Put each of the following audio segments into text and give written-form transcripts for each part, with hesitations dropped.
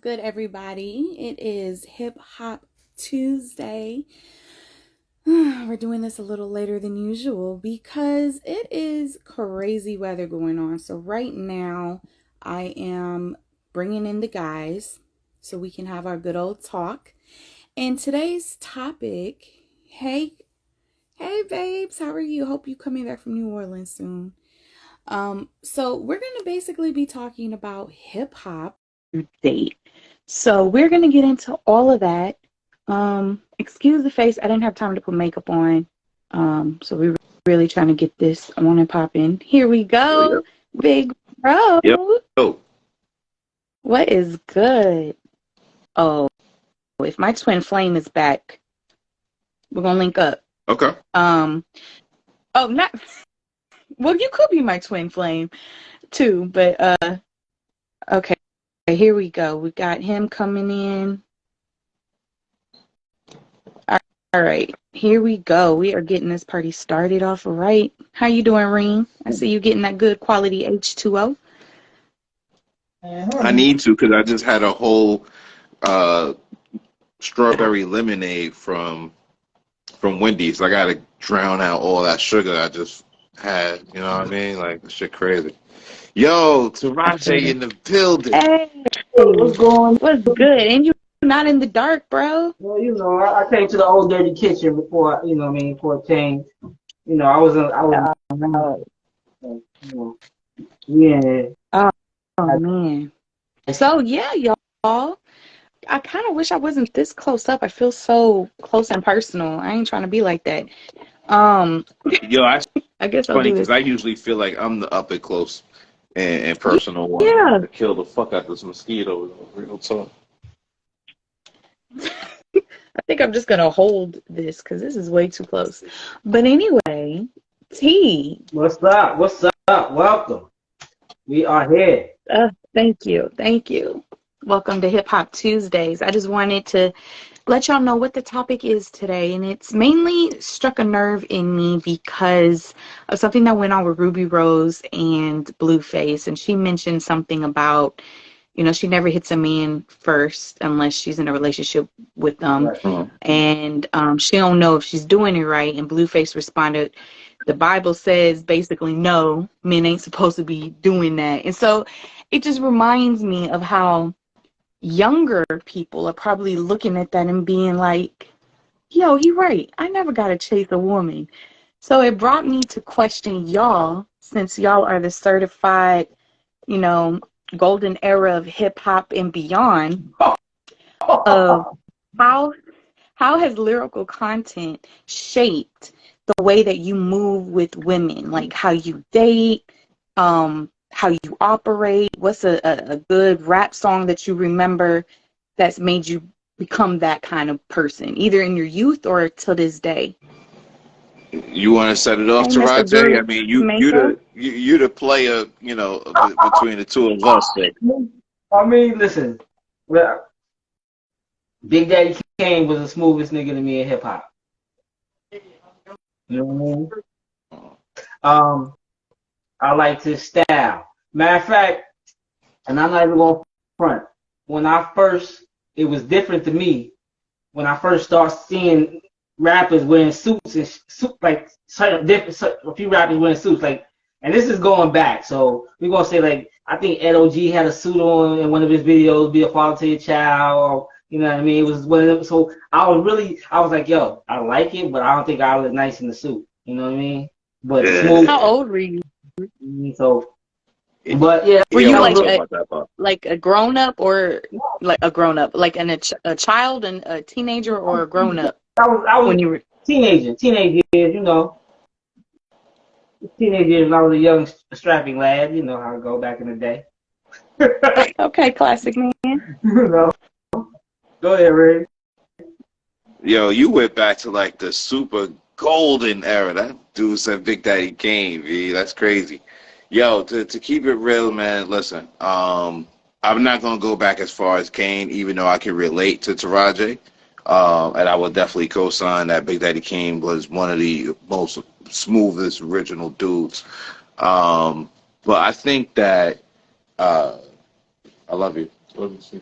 good, everybody? It is Hip Hop Tuesday. We're doing this a little later than usual because it is crazy weather going on. So right now, I am bringing in the guys so we can have our good old talk. And today's topic, hey babes, how are you? Hope you coming back from New Orleans soon. So we're gonna basically be talking about hip hop date. So we're gonna get into all of that. Excuse the face, I didn't have time to put makeup on. So we're really trying to get this on and popping. Here we go, big bro. Yep. Oh, What is good? Oh, if my twin flame is back, we're gonna link up. okay. Oh, not well, you could be my twin flame too, but okay, here we go. We got him coming in. All right, here we go. We are getting this party started off right. How you doing, Reem? I see you getting that good quality H2O. I need to because I just had a whole strawberry lemonade from Wendy's. I gotta drown out all that sugar I just had. You know what I mean? Like, this shit crazy. Yo, Tarache in the building. Hey, What's going on? what's good? And you not in the dark, bro? Well, I came to the old dirty kitchen before, before it changed. I was, yeah. Oh man. So yeah, y'all. I kind of wish I wasn't this close up. I feel so close and personal. I ain't trying to be like that. Yo, I guess I'll funny do because this. I usually feel like I'm the up and close and personal one. Yeah. To kill the fuck out this mosquito. Real talk. I think I'm just gonna hold this because this is way too close. But anyway, T. What's up? What's up? Welcome. We are here. Thank you. Welcome to Hip Hop Tuesdays. I just wanted to let y'all know what the topic is today, and it's mainly struck a nerve in me because of something that went on with Ruby Rose and Blueface, and she mentioned something about, she never hits a man first unless she's in a relationship with them, Right. and she don't know if she's doing it right. And Blueface responded, the Bible says basically no, men ain't supposed to be doing that. And so it just reminds me of how younger people are probably looking at that and being like, yo, he right. I never got to chase a woman. So it brought me to question y'all, since y'all are the certified, golden era of hip hop and beyond, of how has lyrical content shaped the way that you move with women, like how you date, how you operate? What's a good rap song that you remember that's made you become that kind of person, either in your youth or to this day? You want to set it off, Hey, Mr. Tarache? I mean, Jamaica. you the player, between the two of us. Listen. Well, Big Daddy Kane was the smoothest nigga to me in hip hop. You know what I mean? I liked his style. Matter of fact, and I'm not even going to front. It was different to me when I first started seeing rappers wearing suits and like a few rappers wearing suits, like, and this is going back. So we're gonna say, like, I think Ed O.G. had a suit on in one of his videos, "Be a Father to Your Child," or, you know what I mean? It was one of them. So I was like, yo, I like it, but I don't think I look nice in the suit. You know what I mean? But Yeah. smooth. How old were you? So, but yeah, Were you like a grown up, or like a grown up, like a child and a teenager, or a grown up? I was When you were teenage years, Teenage years, when I was a young strapping lad, you know how I go back in the day. okay, classic man. Go ahead, Ray. Yo, you went back to like the super golden era. That dude said Big Daddy Kane, V. That's crazy. Yo, to keep it real, man, listen, I'm not gonna go back as far as Kane, even though I can relate to Taraji. And I would definitely co-sign that Big Daddy Kane was one of the most smoothest original dudes. But I think that I love you. Let me see.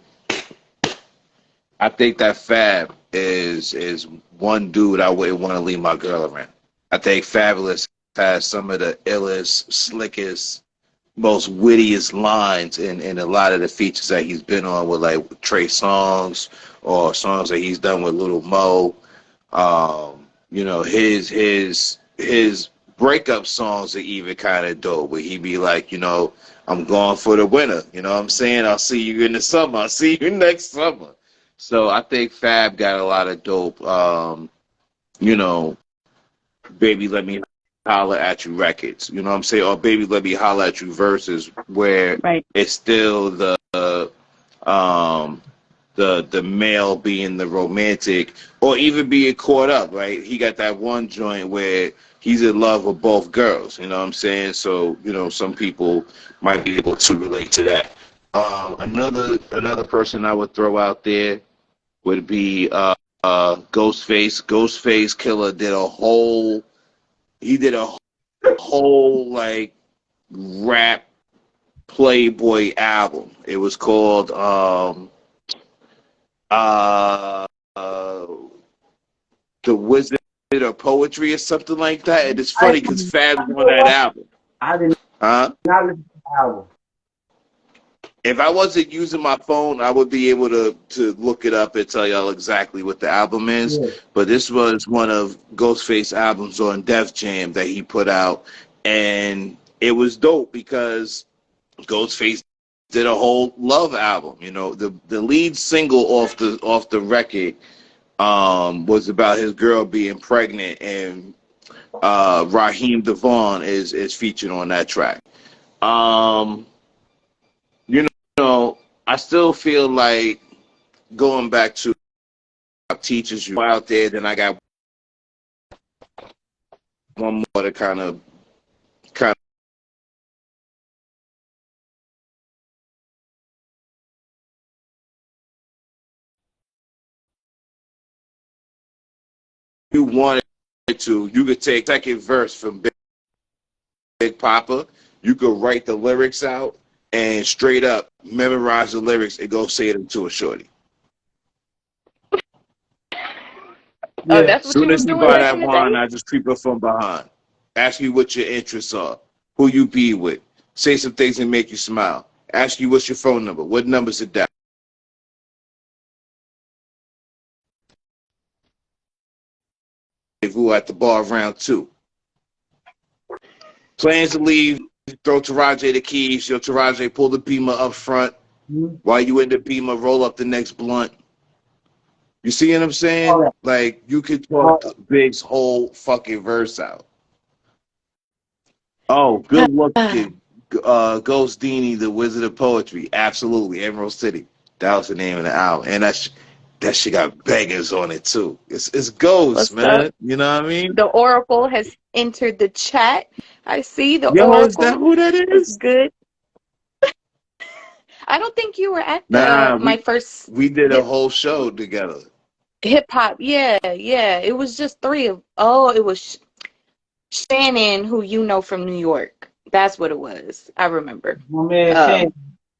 I think that Fab is one dude I wouldn't want to leave my girl around. I think Fabulous has some of the illest, slickest, most wittiest lines in a lot of the features that he's been on with like Trey Songz or songs that he's done with Little Mo. You know, his breakup songs are even kind of dope, where he be like, you know, I'm going for the winter. You know what I'm saying? I'll see you in the summer. I'll see you next summer. So I think Fab got a lot of dope, you know, Baby Let Me Holler at You records. You know what I'm saying? Or Baby Let Me Holler at You verses, where Right. it's still um the male being the romantic or even being caught up, right? He got that one joint where he's in love with both girls, you know what I'm saying? So, you know, some people might be able to relate to that. Another person I would throw out there would be Ghostface. Ghostface Killer did a whole like rap Playboy album. It was called uh, uh, The Wizard of Poetry or something like that. And it's I funny because Fab's on that album. I did Huh? not listen to the album. If I wasn't using my phone, I would be able to look it up and tell y'all exactly what the album is. Yeah. But this was one of Ghostface albums on Def Jam that he put out. And it was dope because Ghostface did a whole love album. You know, the lead single off the record was about his girl being pregnant, and Raheem Devon is featured on that track. Um, you know, I still feel like going back to teachers you out there. Then I got one more to kind of you wanted to. You could take second verse from Big Papa. You could write the lyrics out and straight up memorize the lyrics and go say them to a shorty. Oh, Yeah. that's what you Soon was as you doing buy back in that the wine, day? I just creep up from behind. Ask you what your interests are, who you be with. Say some things that make you smile. Ask you what's your phone number. What number's it down? Who at the bar round two. Plans to leave, throw Taraji the keys. Yo, Taraji, pull the Beamer up front. Mhm. While you in the Beamer, roll up the next blunt. You see what I'm All saying? that. Like, you could All talk that. Big's whole fucking verse out. Oh, good looking. Ghost Dini, the Wizard of Poetry. Absolutely. Emerald City. That was the name of the album. And that shit got bangers on it, too. It's Ghost, What's up? man. You know what I mean? The Oracle has entered the chat. I see the Yo, is that Oracle. who that It's is? good. I don't think you were at the Nah, my first we did a hip whole show together. hip hop. Yeah, yeah. It was just three of. Oh, it was Shannon, who you know from New York. That's what it was. I remember. My man Um, Shannon.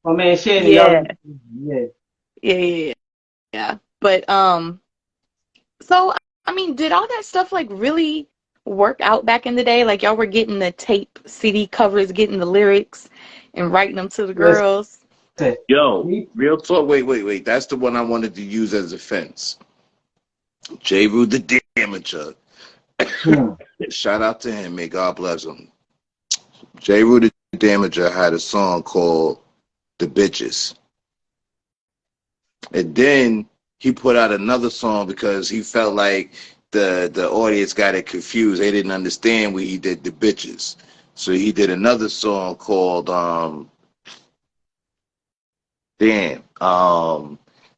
My man Shannon, yeah, y'all. Yeah. yeah. Yeah. But so I mean, did all that stuff like really work out back in the day? Like y'all were getting the tape CD covers, getting the lyrics, and writing them to the Listen, girls. Yo, me, real talk. Wait. That's the one I wanted to use as a fence. J. Rue the Damager. hmm. Shout out to him. May God bless him. J. Rue the Damager had a song called The Bitches. And then he put out another song because he felt like the audience got it confused. They didn't understand when he did The Bitches. So he did another song called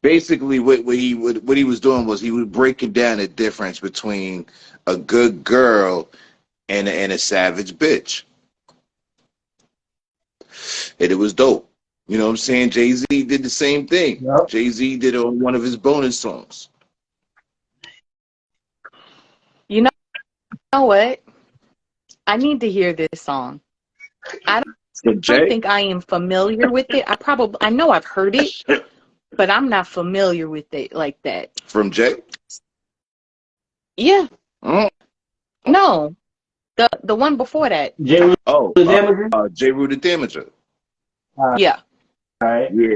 basically what he was doing was he was breaking down the difference between a good girl and a savage bitch. And it was dope. You know what I'm saying? Jay-Z did the same thing. Yep. Jay-Z did it on one of his bonus songs. You know what? I need to hear this song. I So don't Jay, think I am familiar with it. I know I've heard it, but I'm not familiar with it like that. From Jay? Yeah, Mm. no, the one before that. J. Oh, Damager. J. Rue the Damager. Yeah. All right. Yeah,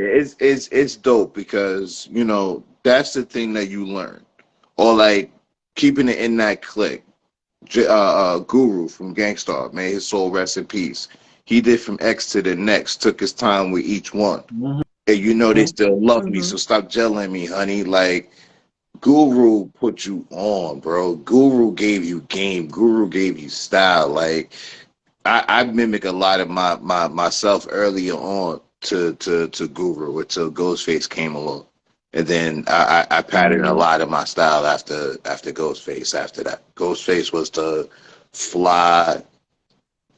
it's dope because you know that's the thing that you learn, or like keeping it in that clique. Guru from Gangstar, may his soul rest in peace. He did from X to the next, took his time with each one, Mm-hmm. and you know they still love me, Hmm. so stop gelling me, honey. Like Guru put you on, bro. Guru gave you game. Guru gave you style. Like I mimic a lot of my myself earlier on to Guru until Ghostface came along, and then I patterned a Hmm. lot of my style after Ghostface. After that, Ghostface was the fly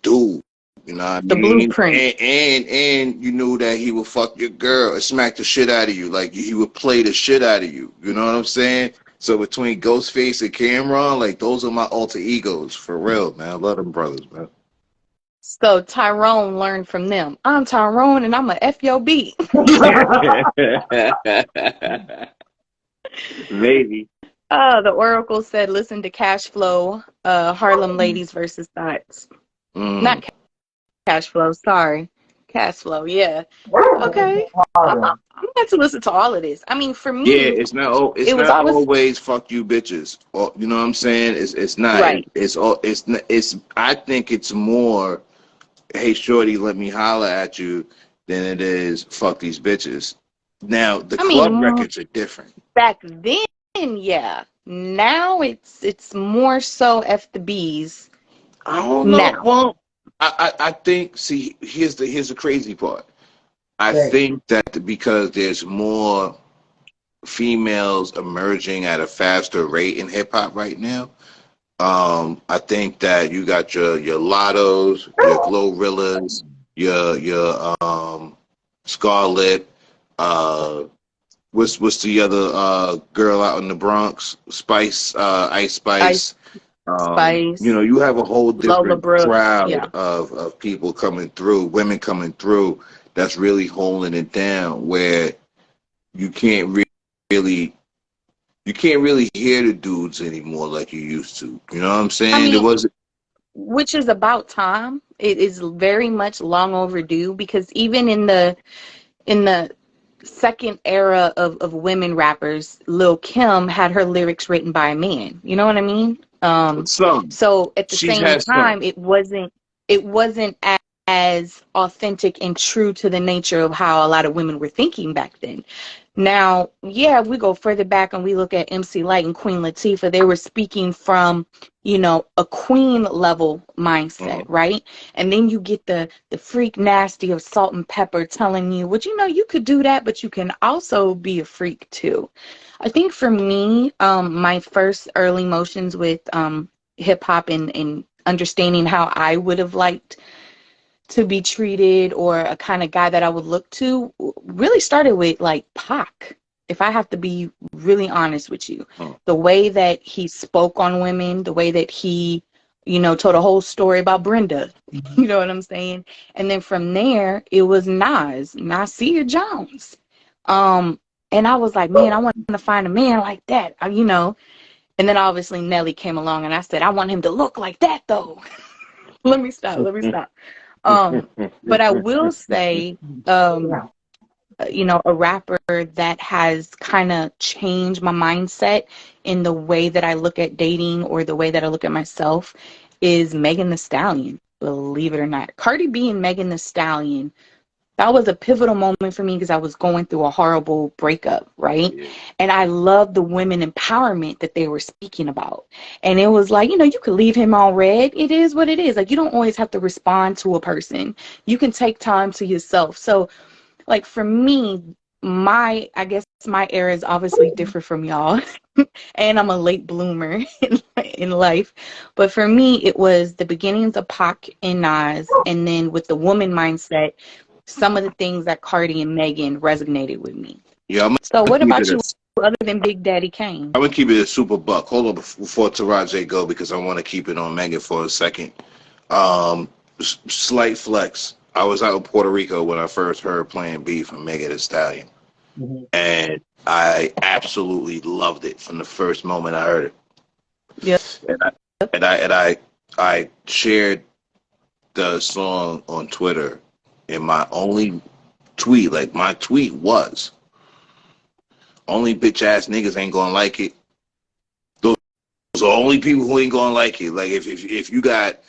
dude. You know what I The mean? blueprint. And you knew that he would fuck your girl and smack the shit out of you. Like he would play the shit out of you. You know what I'm saying? So between Ghostface and Cameron, like those are my alter egos for real, man. I love them brothers, man. So Tyrone learned from them. I'm Tyrone and I'm a F your beat. Maybe. The Oracle said, listen to Cash Flow, Harlem Ladies versus Thoughts. Mm. Not Cash Flow, sorry. Cash Flow, yeah. Okay. I'm going to listen to all of this. I mean, for Yeah, me, it's it was not always always fuck you bitches. Or, you know what I'm saying? It's not. right. It's all. It's not, it's. I think it's more. Hey, shorty, let me holler at you than it is fuck these bitches. Now the I mean, club records are different. back then, yeah. Now it's more so F the B's I don't know. now. Well, I think. See, here's the crazy part. I Thanks. think that because there's more females emerging at a faster rate in hip hop right now. I think that you got your Lottos, your Glorrillas, your Scarlet. Uh, what's the other girl out in the Bronx? Spice, Ice Ice Spice. You Spice, know, you have a whole Lola different Brooks, crowd yeah. of people coming through, women coming through. That's really holding it down. Where you can't really you can't really hear the dudes anymore like you used to. You know what I'm I saying? There mean, was which is about time. It is very much long overdue because even in the second era of women rappers, Lil Kim had her lyrics written by a man. You know what I mean? some. So at the She's same had some. time, it wasn't as authentic and true to the nature of how a lot of women were thinking back then. Now, yeah, we go further back and we look at MC Light and Queen Latifah. They were speaking from, a queen level mindset, Uh, right? And then you get the freak nasty of Salt and Pepper telling you, well, you could do that, but you can also be a freak too. I think for me, my first early motions with hip hop and understanding how I would have liked to be treated or a kind of guy that I would look to really started with like Pac. If I have to be really honest with you, uh, the way that he spoke on women, the way that he, told a whole story about Brenda, you know what I'm saying? And then from there, it was Nasir Jones. Um, and I was like, man, I want to find a man like that, And then obviously Nelly came along and I said, I want him to look like that though. Let me stop. Um, but I will say, um, a rapper that has kind of changed my mindset in the way that I look at dating or the way that I look at myself is Megan Thee Stallion, believe it or not. Cardi B and Megan Thee Stallion, that was a pivotal moment for me because I was going through a horrible breakup, right? yeah. And I loved the women empowerment that they were speaking about. And it was like, you could leave him on red. It is what it is. Like, you don't always have to respond to a person. You can take time to yourself. So, like, for me, I guess my era is obviously different from y'all. And I'm a late bloomer in life. But for me, it was the beginnings of Pac and Nas. And then with the woman mindset, some of the things that Cardi and Megan resonated with me. Yeah, I'm So gonna what keep it about a, you other than Big Daddy Kane? I'm gonna keep it a super buck. Hold on before Taraji go because I want to keep it on Megan for a second. Um, Slight flex. I was out in Puerto Rico when I first heard Playing B from Megan Thee Stallion. Mm-hmm. and I absolutely loved it from the first moment I heard it. Yep. And I shared the song on Twitter, and my only tweet, like my tweet was, only bitch ass niggas ain't gonna like it. Those are the only people who ain't gonna like it. Like if you got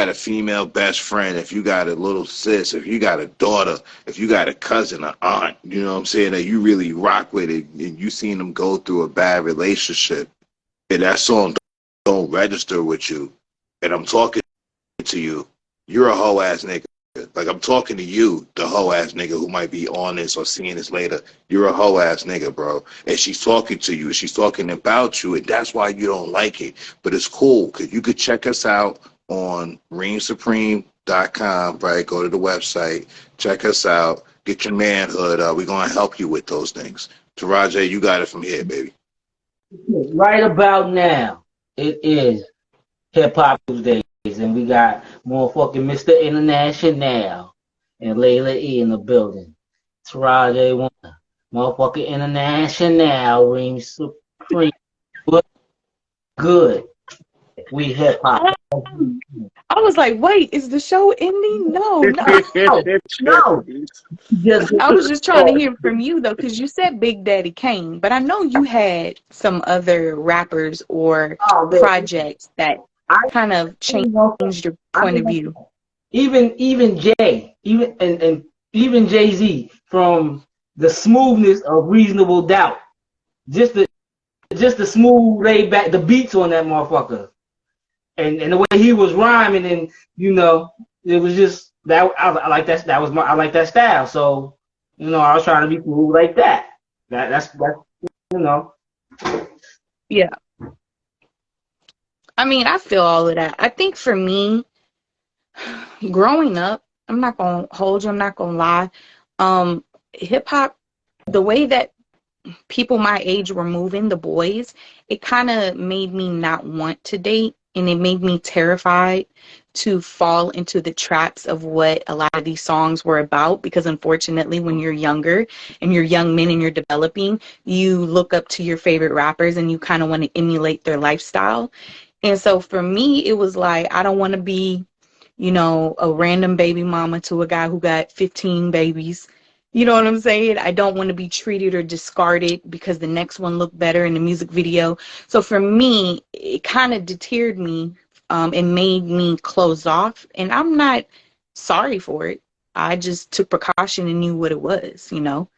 a female best friend, if you got a little sis, if you got a daughter, if you got a cousin, an aunt, you know what I'm saying, that you really rock with it, and you seen them go through a bad relationship, and that song don't register with you, and I'm talking to you, you're a hoe ass nigga. Like I'm talking to you, the hoe ass nigga who might be on this or seeing this later. You're a hoe ass nigga, bro. And she's talking to you. She's talking about you, and that's why you don't like it. But it's cool because you could check us out on reignssupreme.com, right? Go to the website, check us out, get your manhood. We're gonna help you with those things. Taraji, you got it from here, baby. Right about now, it is Hip Hop Tuesdays, and we got motherfucking Mr. International and Layla E in the building. Taraji one, motherfucking International, Reign Supreme. Good. We hip hop. I was like, wait, is the show ending? No, no. No. Just I was just trying to hear from you though, because you said Big Daddy Kane, but I know you had some other rappers or oh, man. projects that I kind of changed your point of view. even Jay, and even Jay-Z from the smoothness of Reasonable Doubt. Just the smooth laid back the beats on that motherfucker. And the way he was rhyming, and it was just that I like that. I like that style. So I was trying to be cool like that. That's you know. Yeah. I mean, I feel all of that. I think for me, growing up, I'm not gonna hold you. I'm not gonna lie. Hip hop, the way that people my age were moving, the boys, it kind of made me not want to date, and it made me terrified to fall into the traps of what a lot of these songs were about, because unfortunately when you're younger and you're young men and you're developing, you look up to your favorite rappers and you kind of want to emulate their lifestyle. And so for me, it was like, I don't want to be, a random baby mama to a guy who got 15 babies. You know what I'm saying? I don't want to be treated or discarded because the next one looked better in the music video. So for me, it kind of deterred me, and made me close off. And I'm not sorry for it. I just took precaution and knew what it was, You know,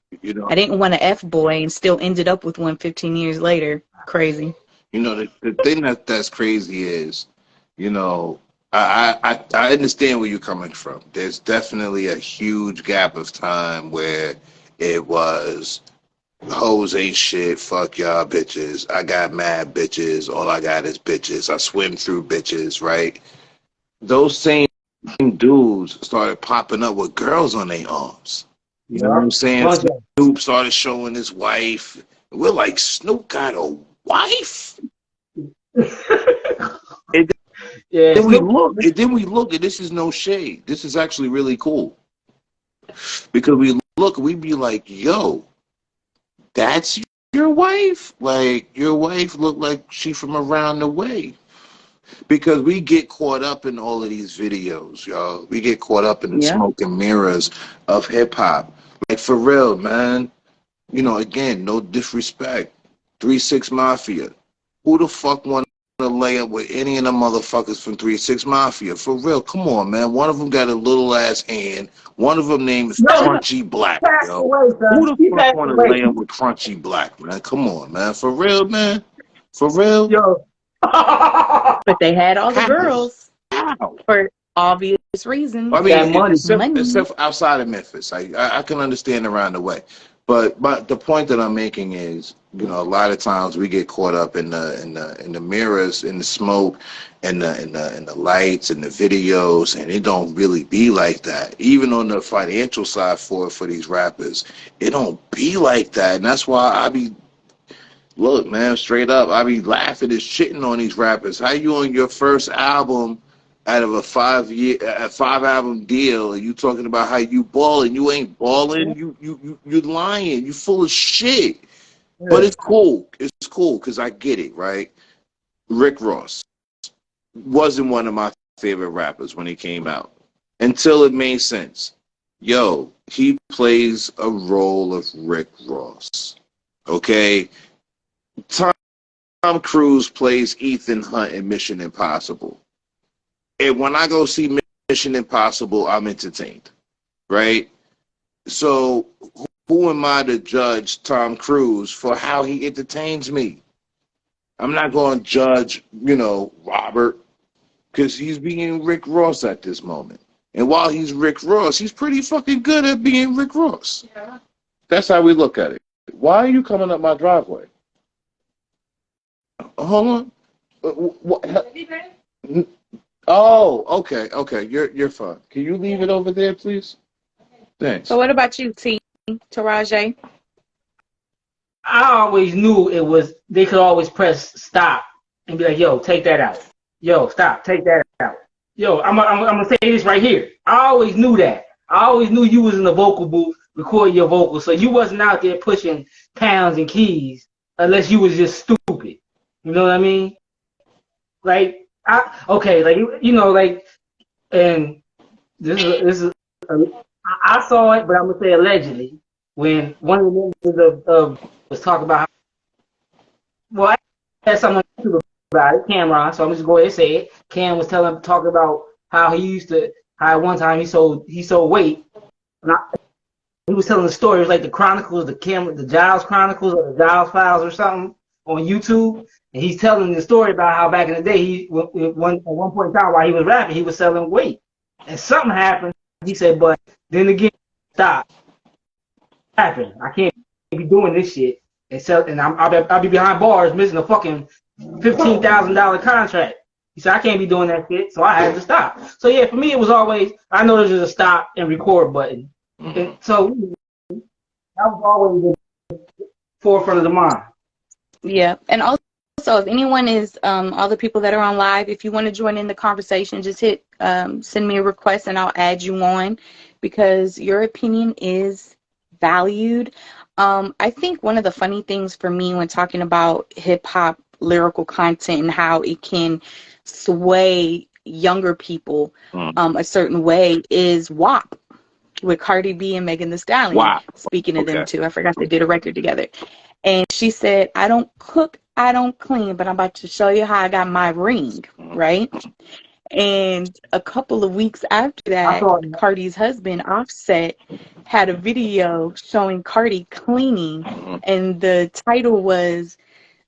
I didn't want an F-boy and still ended up with one 15 years later. Crazy. the thing that's crazy is, you know, I understand where you're coming from. There's definitely a huge gap of time where it was hoes ain't shit, fuck y'all bitches. I got mad bitches, all I got is bitches. I swim through bitches, right? Those same dudes started popping up with girls on their arms. You know what I'm saying? Snoop started showing his wife. We're like, Snoop got a wife? And Yeah. then we look, and this is no shade. This is actually really cool. Because we be like, yo, that's your wife? Like, your wife looked like she from around the way. Because we get caught up in all of these videos, y'all. We get caught up in the smoke and mirrors of hip hop. Like, for real, man. Again, no disrespect. 3-6 Mafia. Who the fuck want to lay up with any of them motherfuckers from 3-6 Mafia? For real, come on, man. One of them got a little ass hand. One of them name is Crunchy Black, yo. Who the fuck want to lay up with Crunchy Black, man? Come on, man. For real, man. For real. Yo. But they had all the girls for obvious reasons. I mean, money. except outside of Memphis, I can understand around the way, but the point that I'm making is, a lot of times we get caught up in the mirrors, in the smoke, and the lights and the videos, and it don't really be like that. Even on the financial side for these rappers, it don't be like that, and that's why look, man, straight up, I be laughing and shitting on these rappers. How you on your first album out of a 5-album deal, and you talking about how you balling, you ain't balling, you lying, you full of shit. Yeah. But it's cool. It's cool because I get it, right? Rick Ross wasn't one of my favorite rappers when he came out until it made sense. Yo, he plays a role of Rick Ross. Okay? Tom Cruise plays Ethan Hunt in Mission Impossible. And when I go see Mission Impossible, I'm entertained. Right? So who am I to judge Tom Cruise for how he entertains me? I'm not going to judge, Robert, because he's being Rick Ross at this moment. And while he's Rick Ross, he's pretty fucking good at being Rick Ross. Yeah. That's how we look at it. Why are you coming up my driveway? Hold on. What? Oh, okay. You're fine. Can you leave it over there, please? Thanks. So what about you, T. Taraji? I always knew they could always press stop and be like, yo, take that out. Yo, stop, take that out. Yo, I'm gonna say this right here. I always knew that. I always knew you was in the vocal booth recording your vocals, so you wasn't out there pushing pounds and keys unless you was just stupid. You know what I mean? Like, and this is I saw it, but I'm gonna say allegedly when one of the members of was talking about how, well, I had someone about it, Cameron, so I'm just going to say it. Cam was talking about how one time he sold weight. He was telling the story. It was like the Chronicles, the Giles Chronicles or the Giles Files or something on YouTube. And he's telling the story about how back in the day, at one point in time while he was rapping, he was selling weight. And something happened. He said, but then again, stop. Rapping. I can't be doing this shit. And I'll be behind bars missing a fucking $15,000 contract. He said, I can't be doing that shit, so I had to stop. So yeah, for me, it was always, I know there's a stop and record button. And so that was always the forefront of the mind. Yeah, and also if anyone is, all the people that are on live, if you want to join in the conversation, just send me a request and I'll add you on because your opinion is valued. I think one of the funny things for me when talking about hip-hop lyrical content and how it can sway younger people a certain way is WAP with Cardi B and Megan Thee Stallion. Wow. Speaking of them too, I forgot they did a record together. And she said, I don't cook, I don't clean, but I'm about to show you how I got my ring, right? And a couple of weeks after that, Cardi's husband, Offset, had a video showing Cardi cleaning, and the title was,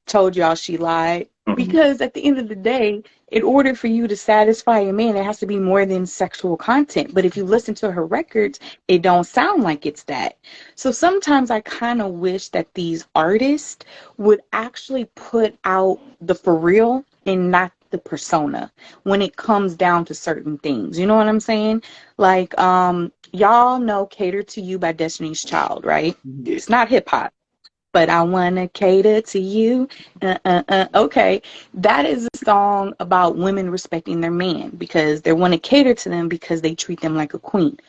Told Y'all She Lied. Because at the end of the day, in order for you to satisfy a man, it has to be more than sexual content. But if you listen to her records, it don't sound like it's that. So sometimes I kind of wish that these artists would actually put out the for real and not the persona when it comes down to certain things. You know what I'm saying? Like, y'all know Cater to You by Destiny's Child, right? It's not hip hop. But I want to cater to you. Okay. That is a song about women respecting their man because they want to cater to them because they treat them like a queen.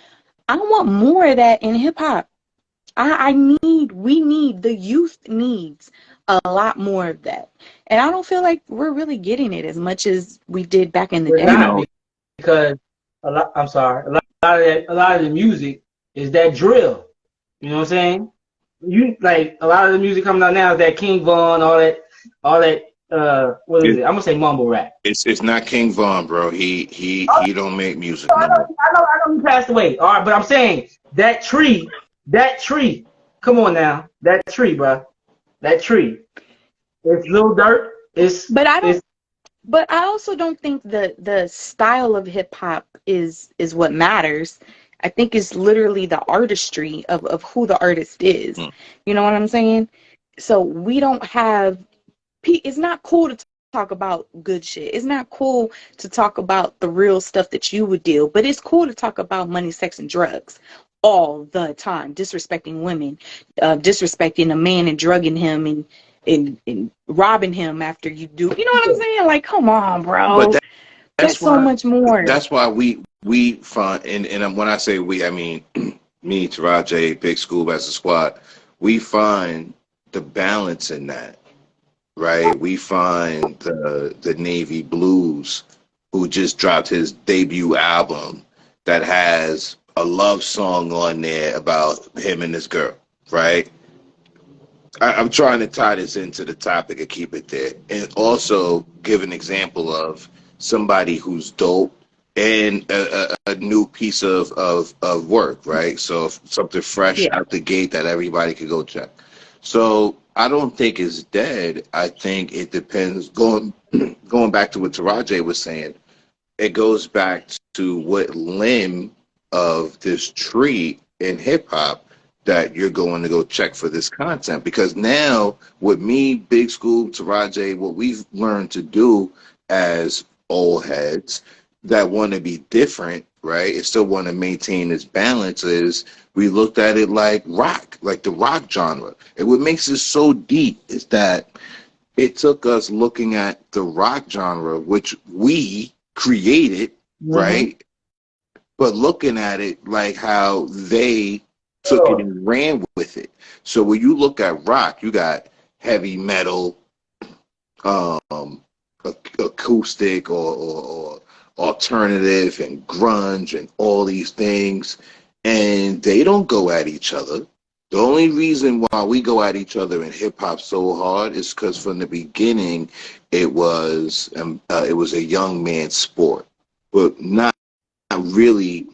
I want more of that in hip hop. The youth needs a lot more of that. And I don't feel like we're really getting it as much as we did back in the day. Because a lot of the music is that drill. You know what I'm saying? A lot of the music coming out now is that King Von, all that what is it? I'm gonna say mumble rap. It's not King Von, bro. He don't make music. I know he passed away. All right, but I'm saying that tree. Come on now, that tree, bro. That tree. It's Lil Durk. But I also don't think the style of hip hop is what matters. I think it's literally the artistry of who the artist is. You know what I'm saying? So we don't have, it's not cool to talk about good shit. It's not cool to talk about the real stuff that you would deal, but it's cool to talk about money, sex, and drugs all the time. Disrespecting women, disrespecting a man and drugging him and robbing him after you do. You know what I'm saying? Like, come on, bro. There's so much more. That's why we find, and when I say we, I mean me, Taraji, Big School as a squad. We find the balance in that, right? We find the Navy Blues, who just dropped his debut album that has a love song on there about him and this girl, right? I'm trying to tie this into the topic and keep it there, and also give an example of somebody who's dope and a new piece of work, right? So something fresh out the gate that everybody could go check. So I don't think it's dead. I think it depends. Going back to what Taraji was saying, it goes back to what limb of this tree in hip hop that you're going to go check for this content. Because now with me, Big School, Taraji, what we've learned to do as old heads that want to be different, right, and still want to maintain this balance, is we looked at it like rock, like the rock genre. And what makes it so deep is that it took us looking at the rock genre, which we created, right, but looking at it like how they took it and ran with it. So when you look at rock, you got heavy metal, acoustic or alternative and grunge and all these things, and they don't go at each other. The only reason why we go at each other in hip hop so hard is because from the beginning it was a young man's sport, but not really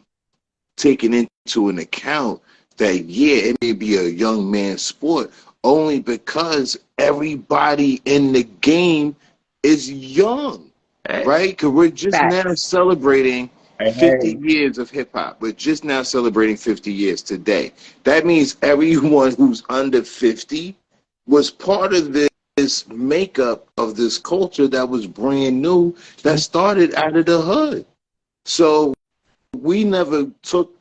taking into an account that it may be a young man's sport only because everybody in the game is young. Right? Because we're just now celebrating 50 years of hip hop. We're just now celebrating 50 years today. That means everyone who's under 50 was part of this makeup of this culture that was brand new, that started out of the hood. So we never took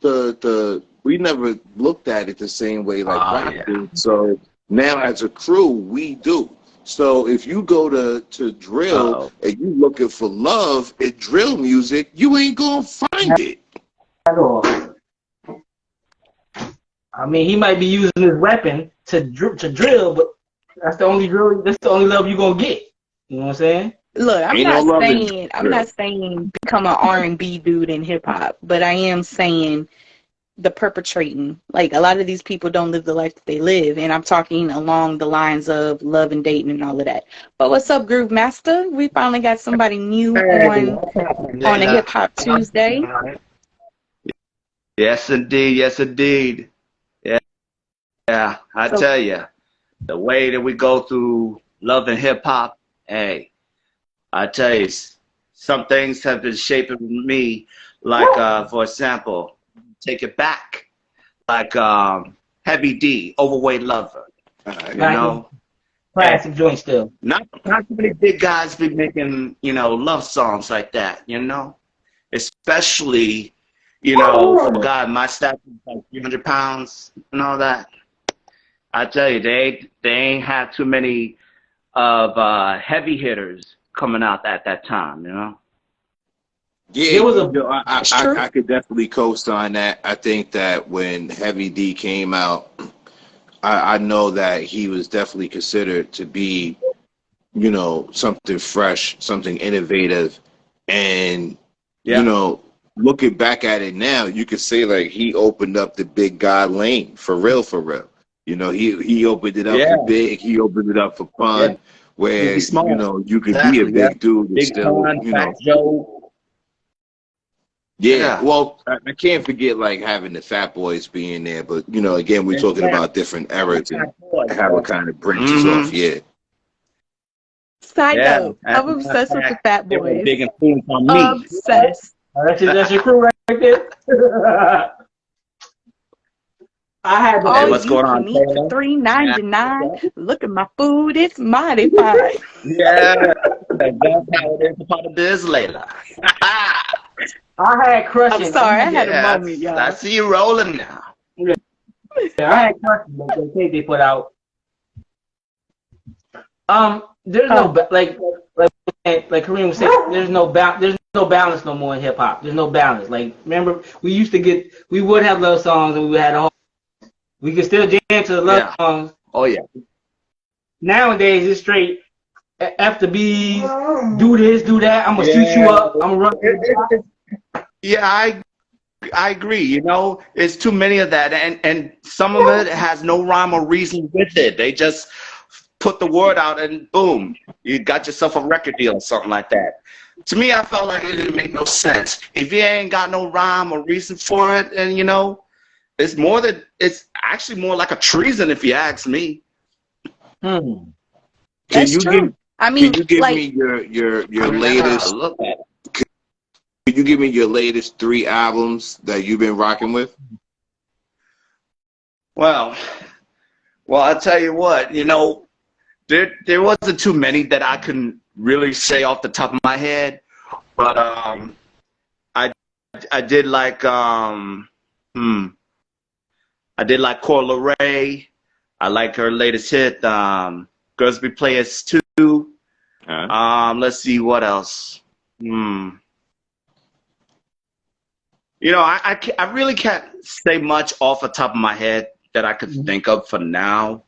we never looked at it the same way like rock did. So now as a crew, we do. So if you go to drill and you looking for love in drill music, you ain't gonna find it at all. I mean, he might be using his weapon to drill, but that's the only drill. That's the only love you gonna get. You know what I'm saying? Look, I'm not saying become an R&B dude in hip hop, but I am saying the perpetrating. Like, a lot of these people don't live the life that they live, and I'm talking along the lines of love and dating and all of that. But what's up, Groove Master? We finally got somebody new on a Hip Hop Tuesday. Yes, indeed. Yes, indeed. Yeah. I tell you, the way that we go through love and hip hop, hey, I tell you, some things have been shaping me. Like, for example, take it back, like Heavy D, Overweight Lover. You know, classic joint still. Not too many big guys be making, love songs like that. Especially, for a guy my stature, like 300 pounds and all that. I tell you, they ain't had too many of heavy hitters coming out at that time. Yeah, I could definitely co-sign that. I think that when Heavy D came out, I know that he was definitely considered to be, something fresh, something innovative. And, looking back at it now, you could say, like, he opened up the big guy lane, for real, for real. He opened it up for big, he opened it up for fun, whereas, you could be a big dude and still, Joe. Yeah, well, I can't forget like having the Fat Boys being there, but again, we're talking about different eras and how it kind of branches off. Yeah. Side note, I'm obsessed with the Fat Boys. Big influence on me. Obsessed. That's your crew right there. I had what's going on? Eat for $3.99. Look at my food; it's mighty fine. Yeah, that's how it is. A part of this, Layla. I had crushing. I'm sorry, I had a moment, y'all. I see you rolling now. Yeah, I had crushing. They put out. There's no like Kareem was saying. There's no no balance no more in hip hop. There's no balance. Like, remember, we would have love songs and we would have the whole. We could still jam to the love songs. Oh yeah. Nowadays, it's straight after B's, do this, do that. I'm gonna shoot you up. I'm gonna run. Yeah, I agree. You know, it's too many of that, and some of it has no rhyme or reason with it. They just put the word out, and boom, you got yourself a record deal or something like that. To me, I felt like it didn't make no sense. If you ain't got no rhyme or reason for it, and you know, it's actually more like a treason, if you ask me. That's true. I mean, can you give me your latest? Can you give me your latest 3 albums that you've been rocking with? Well, I'll tell you what. You know, there wasn't too many that I can really say off the top of my head, but I did like I did like Cor Ray. I like her latest hit, Girls Be Players 2. Let's see what else. You know, I really can't say much off the top of my head that I could think of for now.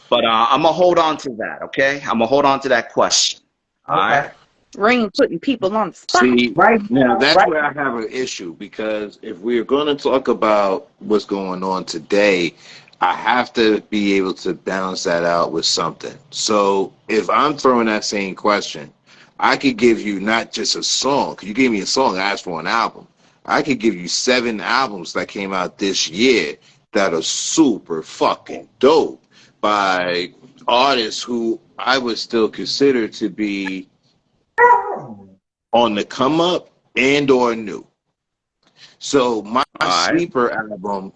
But I'm going to hold on to that, okay? I'm going to hold on to that question. All right? Rain putting people on the spot. See, right now, that's where I have an issue, because if we're going to talk about what's going on today, I have to be able to balance that out with something. So if I'm throwing that same question, I could give you not just a song. Because you gave me a song, I asked for an album. I could give you 7 albums that came out this year that are super fucking dope by artists who I would still consider to be on the come up and or new. So my sleeper album,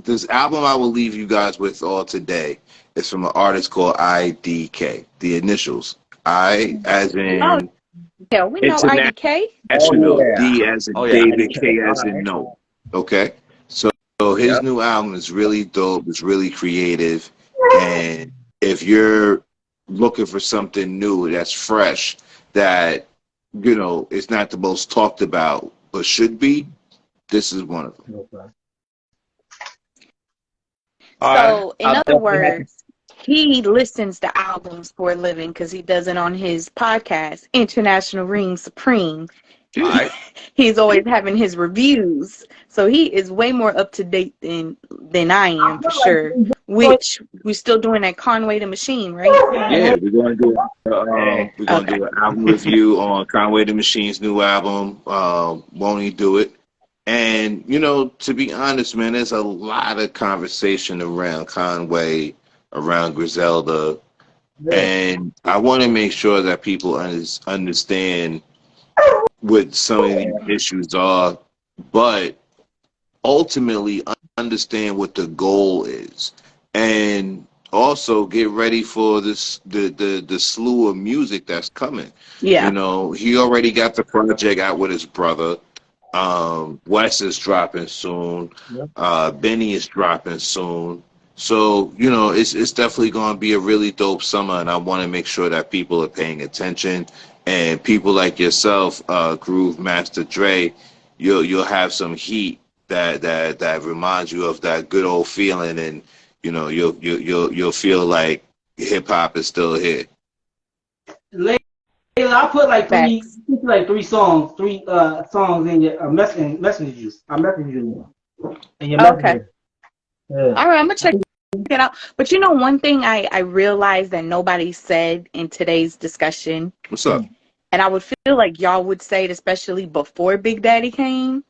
this album I will leave you guys with all today is from an artist called IDK. The initials, I as in yeah, we know IDK. D as in David, K as in no. Okay, so his new album is really dope. It's really creative, and if you're looking for something new that's fresh, that you know it's not the most talked about but should be, this is one of them. So, in other words, he listens to albums for a living because he does it on his podcast, International Reign Supreme. He's always having his reviews. So he is way more up to date than I am, for sure. Which we're still doing at Conway the Machine, right? Yeah, we're gonna do an album review on Conway the Machine's new album. Won't he do it? And you know, to be honest, man, there's a lot of conversation around Conway, around Griselda, and I want to make sure that people understand what some of these issues are, but ultimately understand what the goal is, and also get ready for this the slew of music that's coming. Yeah, you know, he already got the project out with his brother. Wes is dropping soon. Benny is dropping soon. So, you know, it's definitely going to be a really dope summer, and I want to make sure that people are paying attention. And people like yourself, Groove Master Dre, you'll have some heat that reminds you of that good old feeling, and you know you'll feel like hip hop is still here. Layla, I put like three songs in your messages. I'm messaging you in your messenger. Yeah. All right, I'm gonna check it out. But you know, one thing I realized that nobody said in today's discussion. What's up? And I would feel like y'all would say it, especially before Big Daddy came,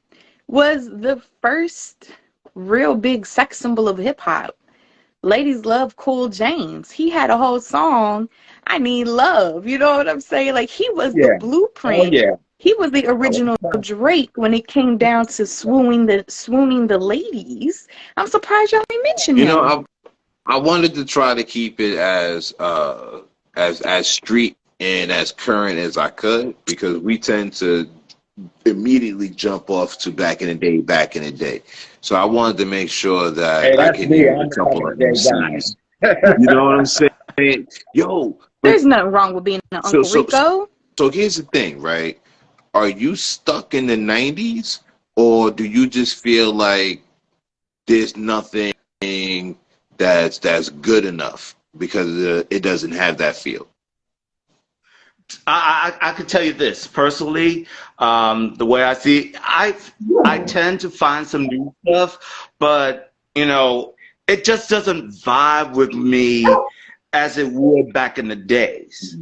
was the first real big sex symbol of hip hop. Ladies love Cool James. He had a whole song, I Need Love. You know what I'm saying? Like, he was the blueprint. He was the original Drake when it came down to swooning the ladies. I'm surprised y'all didn't mention him. You know, I wanted to try to keep it as street and as current as I could, because we tend to immediately jump off to back in the day. So I wanted to make sure that I could hear a couple of MCs. You know what I'm saying? Yo, there's nothing wrong with being an Uncle Rico. So here's the thing, right? are you stuck in the 90s, or do you just feel like there's nothing that's good enough because it doesn't have that feel? I could tell you this personally. The way I see, I tend to find some new stuff, but it just doesn't vibe with me as it would back in the days.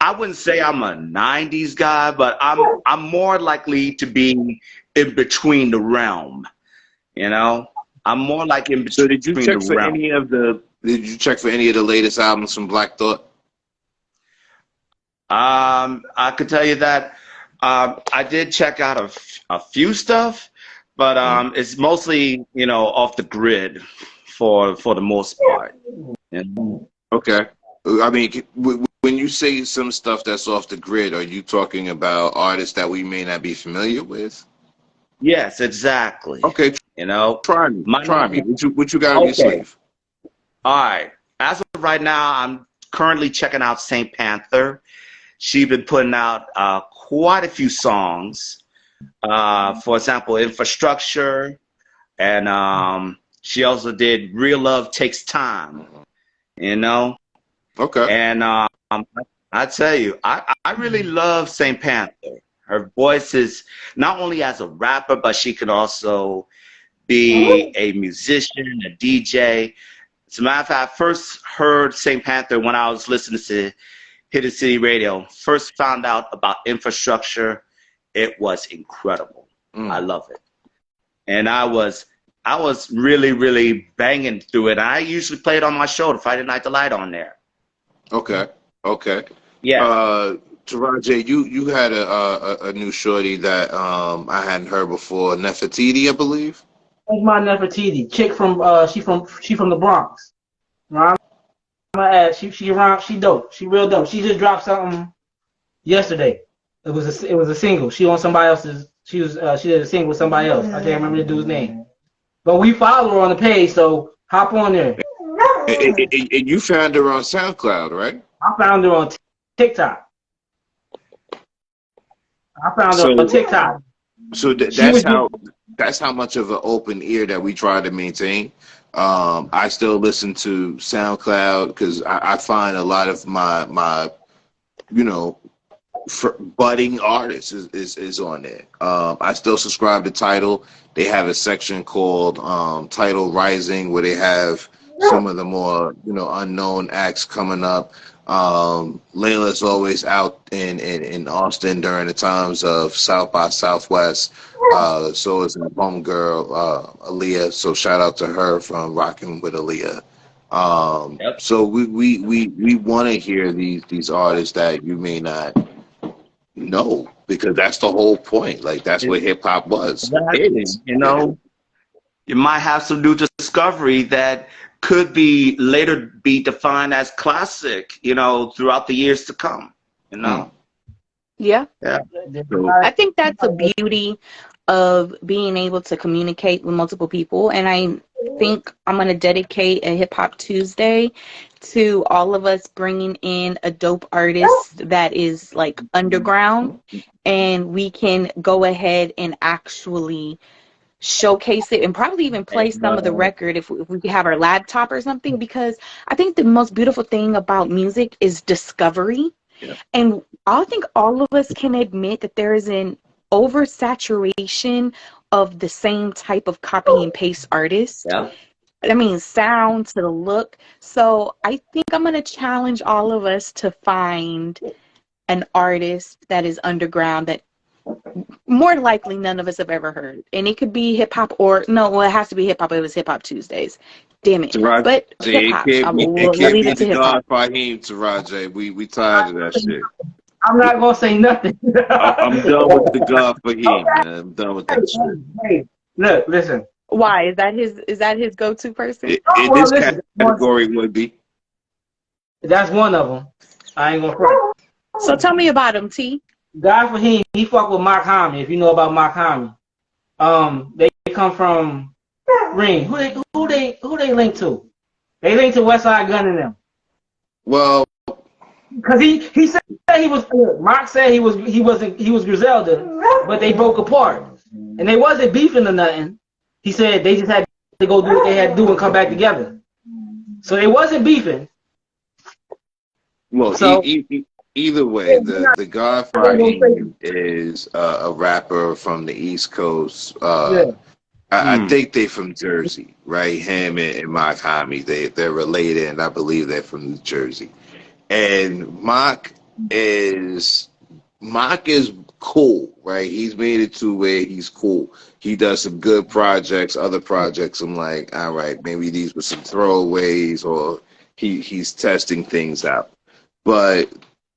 I wouldn't say I'm a '90s guy, but I'm more likely to be in between the realm. I'm more like in So between the realm. did you check for any of the latest albums from Black Thought? I could tell you that I did check out a few stuff, but it's mostly off the grid for the most part. Okay. I mean, when you say some stuff that's off the grid, are you talking about artists that we may not be familiar with? Yes, exactly. Okay. Try me. What you got on your sleeve? All right. As of right now, I'm currently checking out Saint Panther. She's been putting out quite a few songs. For example, Infrastructure, and she also did Real Love Takes Time. Okay. And I tell you, I really love Saint Panther. Her voice is not only as a rapper, but she can also be a musician, a DJ. As a matter of fact, I first heard Saint Panther when I was listening to Hidden City Radio. First found out about Infrastructure. It was incredible. I love it. And I was really, really banging through it. I usually play it on my show, the Friday Night Delight, on there. Okay. Yeah. Taraji, you had a new shorty that I hadn't heard before, Nefertiti, I believe. That's my Nefertiti. Chick from she from the Bronx. Right? She dope. She real dope. She just dropped something yesterday. It was a single. She on somebody else's. She did a single with somebody else. I can't remember the dude's name. But we follow her on the page, so hop on there. And you found her on SoundCloud, right? I found her on TikTok. On TikTok. So that's how much of an open ear that we try to maintain. I still listen to SoundCloud because I find a lot of my budding artists is on there. I still subscribe to Tidal. They have a section called Tidal Rising where they have some of the more unknown acts coming up. Layla's always out in Austin during the times of South by Southwest. So is my homegirl Aaliyah. So shout out to her from Rocking with Aaliyah. Yep. So we want to hear these artists that you may not know, because that's the whole point. Like that's what hip hop was. Exactly. You might have some new discovery that could be later be defined as classic, throughout the years to come, Yeah. Yeah. I think that's the beauty of being able to communicate with multiple people. And I think I'm going to dedicate a Hip Hop Tuesday to all of us bringing in a dope artist that is like underground, and we can go ahead and actually showcase it and probably even play some of the record if we have our laptop or something, because I think the most beautiful thing about music is discovery. Yeah. And I think all of us can admit that there is an oversaturation of the same type of copy and paste artist. Yeah. I mean, sound to the look. So I think I'm going to challenge all of us to find an artist that is underground that more likely none of us have ever heard. And it could be hip hop or no, it has to be hip hop. It was Hip Hop Tuesdays. Damn it. Taraji, But hip hop. I will leave it to hip hop. Taraji. We tired of that shit. I'm not gonna say nothing. I'm done with the God for him, man. I'm done with that shit. Hey, look, listen. Why? Is that his go-to person? In this category would be. That's one of them. I ain't gonna front. So tell me about him, T. God for him, he fuck with Mark Hami, if you know about Mark Hami. They come from Ring. Who they link to? They link to Westside Gun and them. Well, because he said he was. Mark said he was Griselda, but they broke apart, and they wasn't beefing or nothing. He said they just had to go do what they had to do and come back together. So they wasn't beefing. Well, So either way, the God Fahim is a rapper from the East Coast. yeah, I think they from Jersey, right? Him and Mock Hami, they're related, and I believe they're from New Jersey. And Mock is cool, right? He's made it to where he's cool. He does some good projects. Other projects, I'm like, all right, maybe these were some throwaways, or he's testing things out. But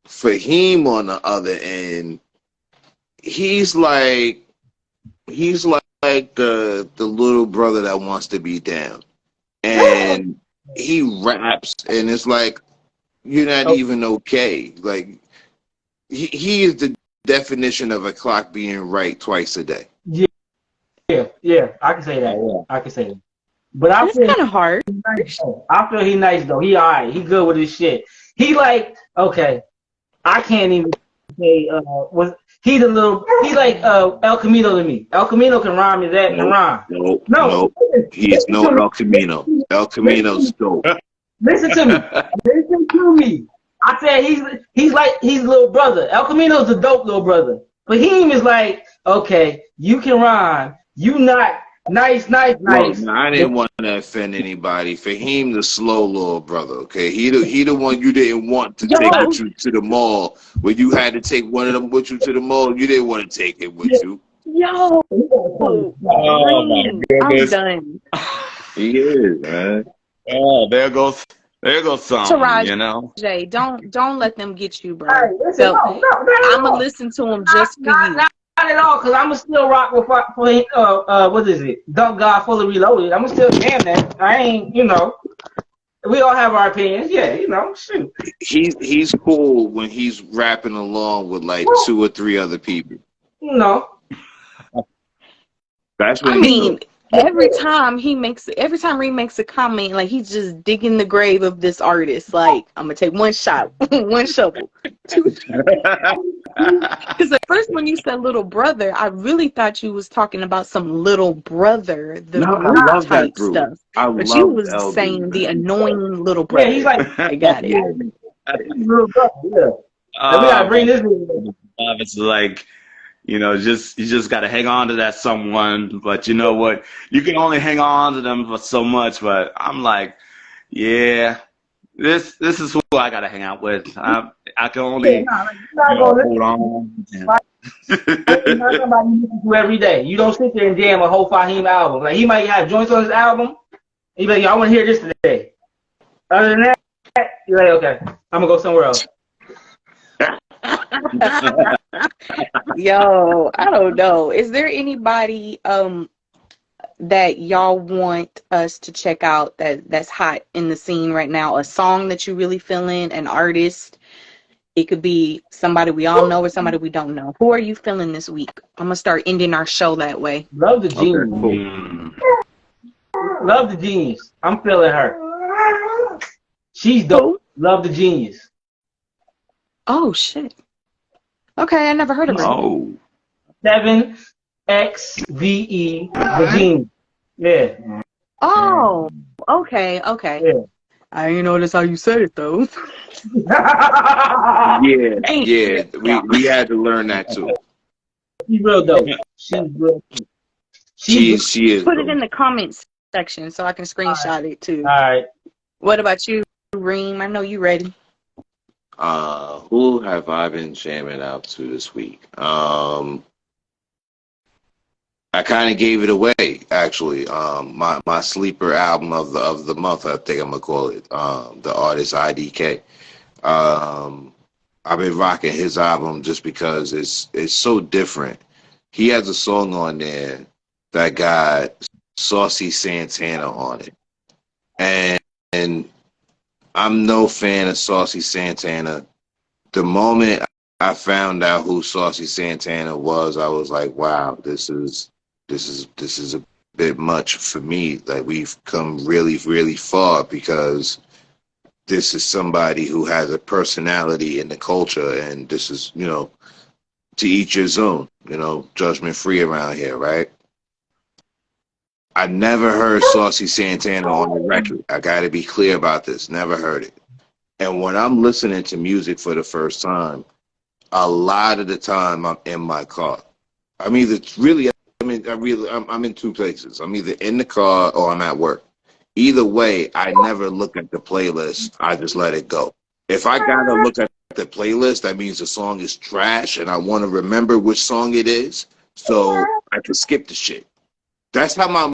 Fahim, on the other end, he's like the little brother that wants to be down, and he raps, and it's like you're not even okay. Like he is the definition of a clock being right twice a day. yeah, I can say that. Yeah. I can say that. But That's kind of hard. I feel he nice though. He alright. He good with his shit. He like okay. I can't even say was he the little he like El Camino to me. El Camino can rhyme his ass can rhyme. No. He's no El Camino. El Camino's dope. Listen to me. Listen to me. I said he's like he's little brother. El Camino's a dope little brother. But him is like, okay, you can rhyme. You not nice. Well, I didn't want to offend anybody. Fahim, the slow little brother, okay? He the one you didn't want to take with you to the mall. When you had to take one of them with you to the mall, you didn't want to take it with you. Yo, Oh my I'm goodness. done. He is, man. Oh, there goes something, Taraj, you know. Jay, don't let them get you, bro. Hey, listen, So no, I'm gonna listen to them just for you. Not at all, because I'm still rock with what is it? Dump God Fully Reloaded. I'm still jam that. I ain't, we all have our opinions. Yeah, shoot. He's cool when he's rapping along with like 2 or 3 other people. That's when I mean, every time he makes a comment, like he's just digging the grave of this artist. Like, I'm gonna take one shot, one shovel, 2. Because at first when you said little brother, I really thought you was talking about some little brother, the group love that type group. stuff. But But you was saying the annoying little brother. Yeah, he's like, I got it. little brother. Yeah. We gotta bring this in. It's like, you just got to hang on to that someone. But you know what? You can only hang on to them for so much. But I'm like, yeah, this is who I got to hang out with. I can only hold on. Not somebody you listen to every day. You don't sit there and jam a whole Fahim album. Like he might have joints on his album. He be like, yo, I want to hear this today. Other than that, you're like, okay, I'm gonna go somewhere else. Yo, I don't know. Is there anybody that y'all want us to check out that's hot in the scene right now? A song that you really feeling, an artist? It could be somebody we all know or somebody we don't know. Who are you feeling this week? I'm gonna start ending our show that way. Love the genius. Love the genius. I'm feeling her. She's dope. Love the genius. Oh shit. Okay, I never heard of her. Oh. 7XVE the genius. Yeah. Oh, okay. Yeah. I didn't know that's how you said it though. Yeah. We had to learn that too. She's real dope. She's real dope. She is. Put it in the comments section so I can screenshot it too. All right. What about you, Reem? I know you ready. Who have I been jamming out to this week? I kind of gave it away, actually. My sleeper album of the month, I think I'm gonna call it. The artist IDK. I've been rocking his album just because it's so different. He has a song on there that got Saucy Santana on it, and I'm no fan of Saucy Santana. The moment I found out who Saucy Santana was, I was like, wow, this is a bit much for me. Like, we've come really, really far, because this is somebody who has a personality in the culture, and this is, you know, to each his own, you know, judgment free around here, right? I never heard Saucy Santana on the record. I got to be clear about this. Never heard it. And when I'm listening to music for the first time, a lot of the time I'm in my car. I'm either really, I'm in two places. I'm either in the car or I'm at work. Either way, I never look at the playlist. I just let it go. If I gotta look at the playlist, that means the song is trash and I want to remember which song it is, so I can skip the shit. That's how my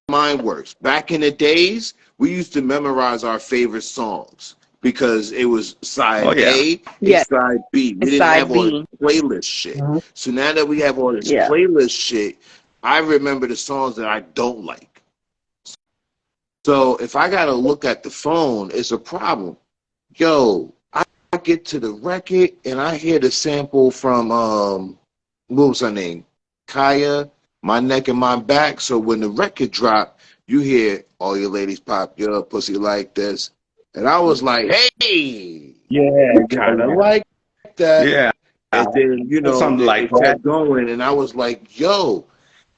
mind works. Back in the days, we used to memorize our favorite songs because it was side A and side B. We didn't have all the playlist shit. So now that we have all this playlist shit, I remember the songs that I don't like. So if I gotta look at the phone, it's a problem. Yo, I get to the record and I hear the sample from what was her name? Kaya, My Neck and My Back. So when the record dropped, you hear all your ladies pop your pussy like this. And I was like, hey, I kinda like that. Yeah. And then, you know, Something like it kept going and I was like, yo,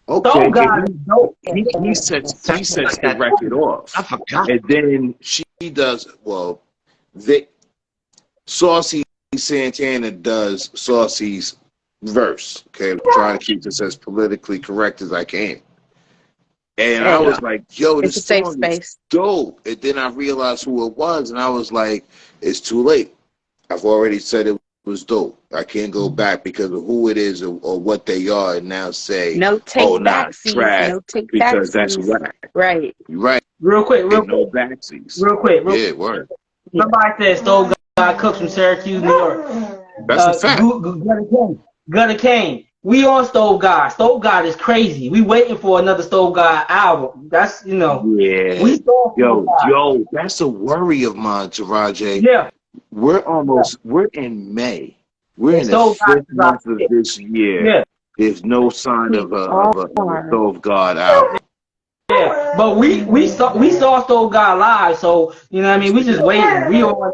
okay, Soul God is dope. he sets the record off. I forgot. And then she does, well, Saucy Santana does Saucy's verse. Okay, I'm trying to keep this as politically correct as I can. And I was like, yo, this song is dope. And then I realized who it was, and I was like, it's too late. I've already said it was dope. I can't go back because of who it is or what they are and now say, trash, because that's whack. Right. Right. Real quick. No backseats. Real quick. Yeah, word. Somebody said Stove God cooks from Syracuse, New York. That's a fact. Gutter Kane. We on Stove God. Stove God is crazy. We waiting for another Stove God album. That's, you know. Yeah. We saw Yo, that's a worry of mine, Taraji. Yeah. We're in May. We're in the fifth month of this year. Yeah. There's no sign of a Stove God album. Yeah, but we saw Stove God live, so you know what I mean. We just waiting. We on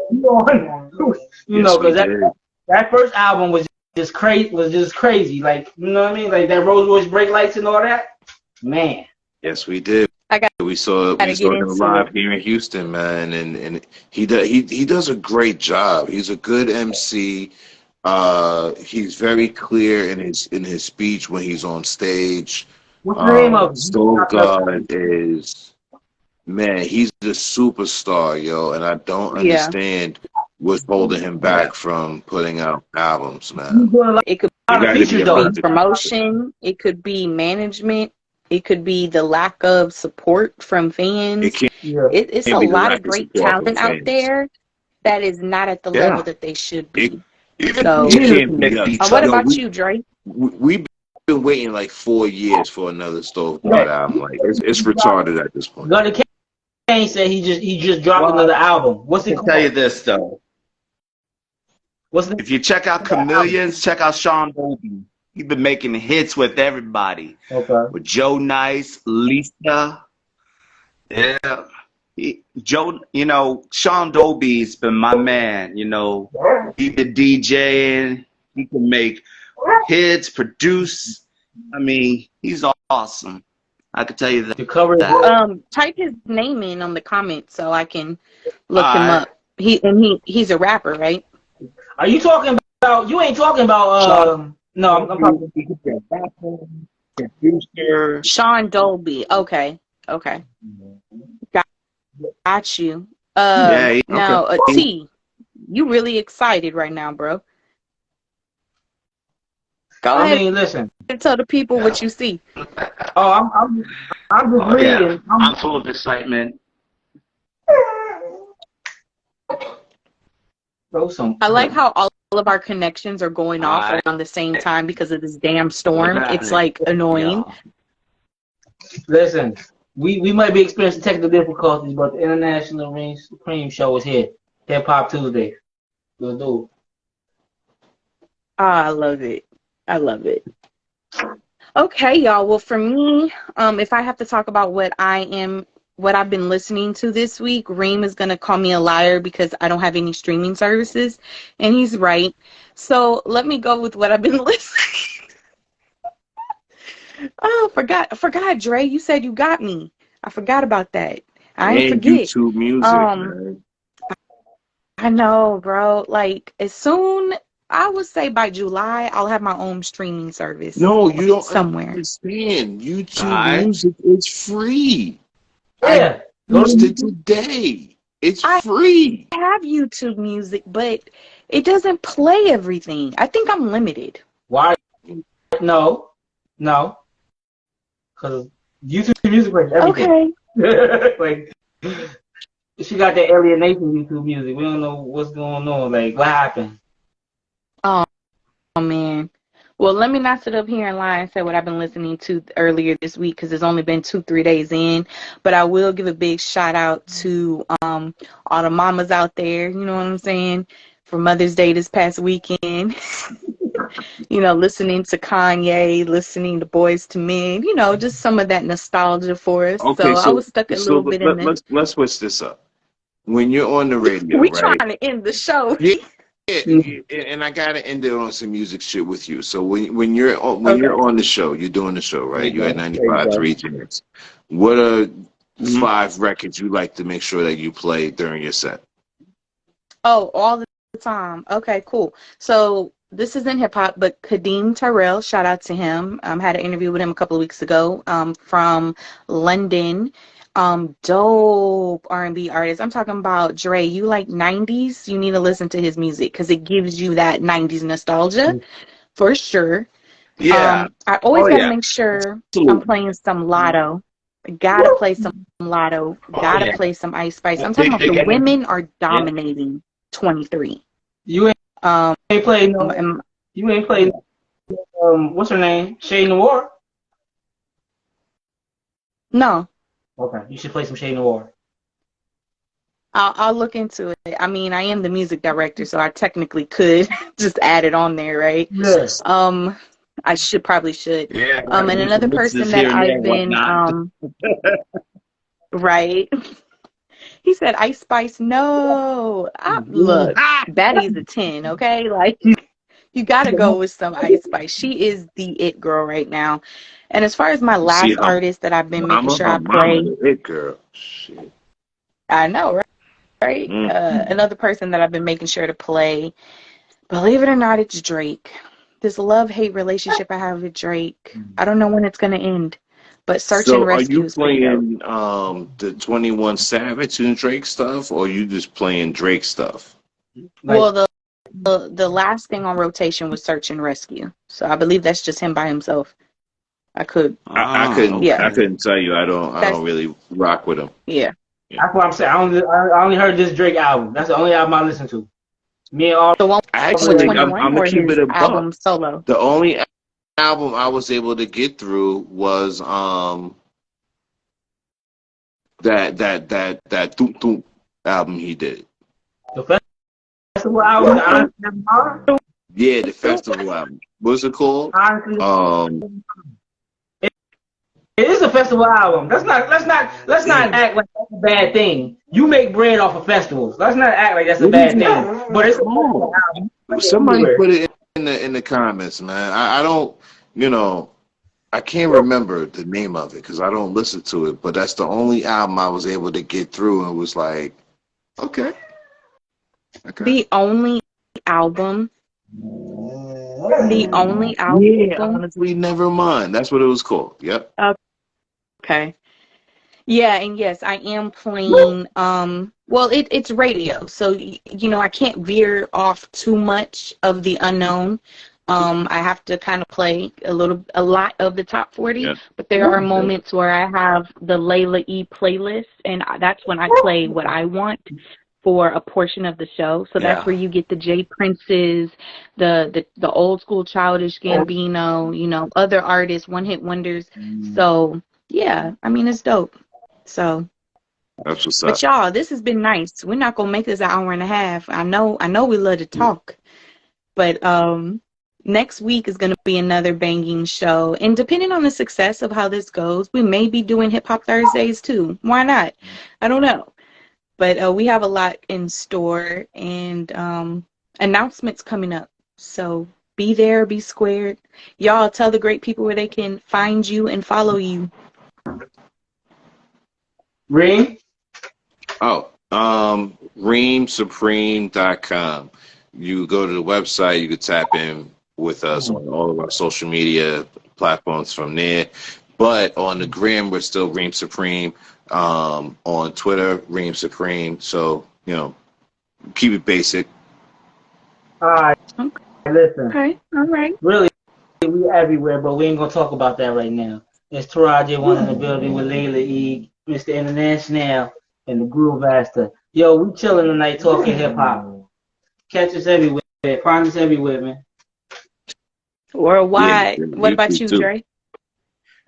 you know, because that first album was just crazy. Like, you know what I mean, like that Rolls Royce brake lights and all that. Man. Yes, we did. We saw him live here in Houston, man, and he does a great job. He's a good MC. He's very clear in his speech when he's on stage. What's the name of Stove God is, man, he's a superstar, yo, and I don't understand what's holding him back from putting out albums, man. It could be promotion, it could be management, it could be the lack of support from fans. It's a lot of great talent out there that is not at the level that they should be. What about you, Dre? We've been waiting like 4 years for another Stove God album. Like it's retarded at this point. Gutter Kane said he just dropped another album. What's it called? I'll tell you this though. If you check out Chameleons, check out Sean Dolby. He's been making hits with everybody. Okay. With Joe Nice, Lisa. Yeah. You know, Sean Dolby's been my man, you know. He been DJing. He can make hits, produce. I mean, he's awesome. I can tell you that. To cover that. Type his name in on the comments so I can look him up. He's a rapper, right? Are you talking about? You ain't talking about. No, I'm talking. Producer. Sean Dolby. Okay. Got you. Now, T, you really excited right now, bro. Go ahead. I mean, listen. And tell the people what you see. I'm just reading. Yeah. I'm full of excitement. I like how all of our connections are going off around the same time because of this damn storm. It's like annoying. Listen, we might be experiencing technical difficulties, but the International Reign Supreme show is here. Hip Hop Tuesday. We'll do. I love it. Okay, y'all. Well, for me, if I have to talk about what I am what I've been listening to this week, Reem is going to call me a liar because I don't have any streaming services. And he's right. So let me go with what I've been listening. Oh, I forgot, Dre. You said you got me. I forgot about that. I ain't And forget. YouTube music, man. I know, bro. Like, as soon, I would say by July, I'll have my own streaming service No, you don't somewhere. understand. YouTube Alright. music is free. Yeah. I Go used to it today. It's I free. have YouTube music, but it doesn't play everything. I think I'm limited. why? No, no, because YouTube music plays everything. Okay. Like, she got that alienation YouTube music. We don't know what's going on. Like, what happened? Oh, man. Well, let me not sit up here and lie and say what I've been listening to earlier this week because it's only been 2-3 days in. But I will give a big shout out to all the mamas out there. You know what I'm saying? For Mother's Day this past weekend. Listening to Kanye, listening to Boys to Men. Just some of that nostalgia for us. Okay, So I so was stuck a so little bit in the. let's switch this up. When you're on the radio, We trying right? to end the show. Yeah, and I gotta end it on some music shit with you. So when you're Okay. on the show, you're doing the show, right? You're at There you 95 go. 3 Jams. What are Mhm. 5 records you like to make sure that you play during your set? Oh, all the time. Okay, cool. So this isn't hip hop, but Kadeem Tyrell, shout out to him. Had an interview with him a couple of weeks ago. From London. Dope R&B artist. I'm talking about Dre. You like 90s? You need to listen to his music because it gives you that 90s nostalgia for sure. Yeah. I always Oh got to yeah. make sure I'm Absolutely. playing some Lotto. Gotta play some Lotto. Oh Gotta yeah. play some Ice Spice. I'm talking Big about the Dick Energy. women are Yeah. dominating 23. You Um, ain't played no. and- You ain't played. What's her name? Shay Noir. no, Okay, you should play some Shay Noir. I'll look into it. I mean, I am the music director, so I technically could just add it on there, right? Yes. I probably should. Yeah. And Do another some person mixes that here and there I've and been, whatnot. right. He said Ice Spice. No, look, Baddie's a 10. Okay, like you gotta go with some Ice Spice. She is the it girl right now. And as far as my See, last artist that I've been making mama, sure her I mama, play, the it girl. Shit. I know, right? Right. Mm. Another person that I've been making sure to play, believe it or not, it's Drake. This love-hate relationship I have with Drake. I don't know when it's gonna end, but Search and So are you Rescue is pretty dope. playing the 21 Savage and Drake stuff, or you just playing Drake stuff? Like, Well, the last thing on rotation was Search and Rescue, so I believe that's just him by himself. I could, I yeah, couldn't tell you. I that's don't really rock with him. yeah. that's what I'm saying. I only heard this Drake album. That's the only album I listened to. Me and all The one with with Actually, I'm 21 gonna or keep his it a buck. album solo. The only album I was able to get through was that Doom Doom album he did. the festival album. Yeah, the festival album. What's it called? Honestly, it is a festival album. Let's not act like that's a bad thing. You make bread off of festivals. Let's not act like that's a bad thing. But it's a festival album. Somebody Everywhere. put it in the comments, man. I don't, I can't remember the name of it because I don't listen to it. But that's the only album I was able to get through and was like, okay. The only album. The only Yeah, album. honestly, never mind. That's what it was called. Yep. Okay. Yeah, and yes, I am playing well it's radio. So I can't veer off too much of the unknown. I have to kind of play a lot of the top 40, Yeah. but there are moments where I have the Layla E playlist, and that's when I play what I want for a portion of the show. So that's where you get the J Princes, the old school Childish Gambino, other artists, one hit wonders. So yeah, I mean it's dope. So, That's what's but up. y'all, this has been nice. We're not gonna make this an hour and a half. I know we love to talk, but next week is going to be another banging show. And depending on the success of how this goes, we may be doing Hip Hop Thursdays too. Why not? I don't know. But we have a lot in store and announcements coming up. So be there, be squared. Y'all tell the great people where they can find you and follow you. Ring? Oh, reamsupreme.com. You go to the website, you can tap in with us on all of our social media platforms from there. But on the gram, we're still Ream Supreme. On Twitter, Ream Supreme. So, you know, keep it basic. All right. Okay. Listen. Okay. All right. Really, we everywhere, but we ain't gonna talk about that right now. It's Taraji one in the building with Layla E, Mr. International, and the Groove Master. Yo, we chilling tonight talking hip hop. Catch us everywhere. Find us everywhere, man. Worldwide. Yeah, What about you, too. Dre?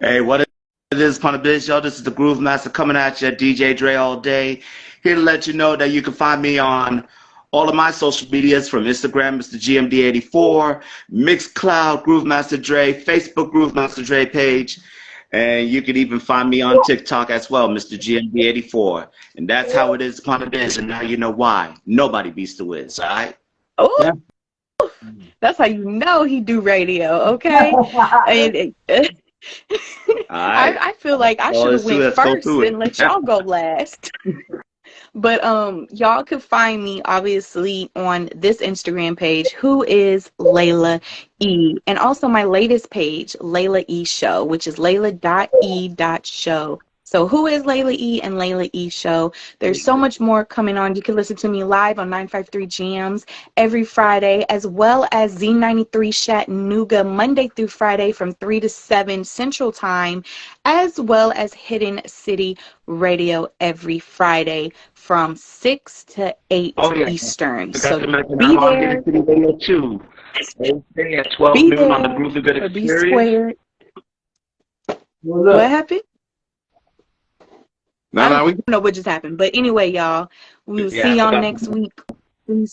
Hey, what it is, Pun Biz, y'all? This is the Groove Master coming at you, DJ Dre all day. Here to let you know that you can find me on all of my social medias from Instagram, Mr. GMD84, Mixcloud, Groove Master Dre, Facebook, Groove Master Dre page, and you can even find me on TikTok as well, Mr. GMD84. And that's how it is, Pun Biz, and now you know why. Nobody beats the Wiz, all right? Oh, Yeah. that's how you know he do radio, okay? And I feel like I should have went Let's go first through it. and let y'all go last. But y'all could find me obviously on this Instagram page, who is Layla E, and also my latest page, Layla E Show, which is layla.e.show. So who is Layla E and Layla E Show? There's so much more coming on. You can listen to me live on 953 Jams every Friday, as well as Z93 Chattanooga Monday through Friday from 3 to 7 Central Time, as well as Hidden City Radio every Friday from 6 to 8 Eastern. So be there. Wednesday at 12 Be noon on the there Groovy Good or be Experience. squared. Well, look. What happened? I No, we don't know what just happened. But anyway, y'all, we will Yeah, see I y'all forgot. next week. Peace.